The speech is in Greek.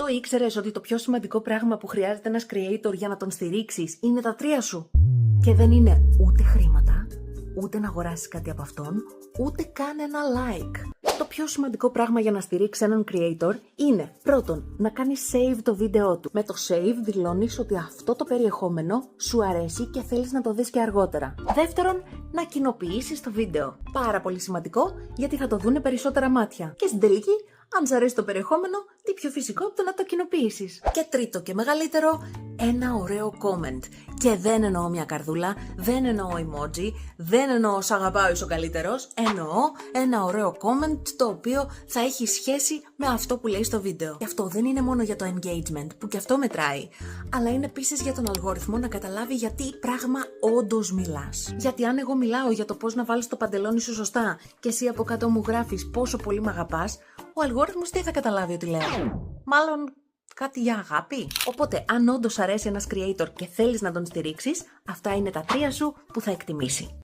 Το ήξερες ότι το πιο σημαντικό πράγμα που χρειάζεται ένας creator για να τον στηρίξεις είναι τα 3 σου? Και δεν είναι ούτε χρήματα, ούτε να αγοράσεις κάτι από αυτόν, ούτε καν ένα like. Το πιο σημαντικό πράγμα για να στηρίξεις έναν creator είναι πρώτον να κάνεις save το βίντεο του. Με το save δηλώνεις ότι αυτό το περιεχόμενο σου αρέσει και θέλεις να το δεις και αργότερα. Δεύτερον, να κοινοποιήσεις το βίντεο. Πάρα πολύ σημαντικό, γιατί θα το δούνε περισσότερα μάτια. Και στην τελική, αν σ' αρέσει το περιεχόμενο, τι πιο φυσικό από το να το κοινοποιήσεις. Και τρίτο και μεγαλύτερο, ένα ωραίο comment. Και δεν εννοώ μια καρδούλα, δεν εννοώ emoji, δεν εννοώ σ' αγαπάω είσαι ο καλύτερος, εννοώ ένα ωραίο comment το οποίο θα έχει σχέση με αυτό που λέει στο βίντεο. Και αυτό δεν είναι μόνο για το engagement, που και αυτό μετράει, αλλά είναι επίσης για τον αλγόριθμο να καταλάβει γιατί πράγμα όντως μιλάς. Γιατί αν εγώ μιλάω για το πώς να βάλεις το παντελόνι σου σωστά και εσύ από κάτω μου γράφεις πόσο πολύ μ' αγαπάς, ο αλγόριθμος τι θα καταλάβει ότι λέω? Μάλλον κάτι για αγάπη. Οπότε, αν όντως αρέσει ένας creator και θέλεις να τον στηρίξεις, αυτά είναι τα 3 σου που θα εκτιμήσει.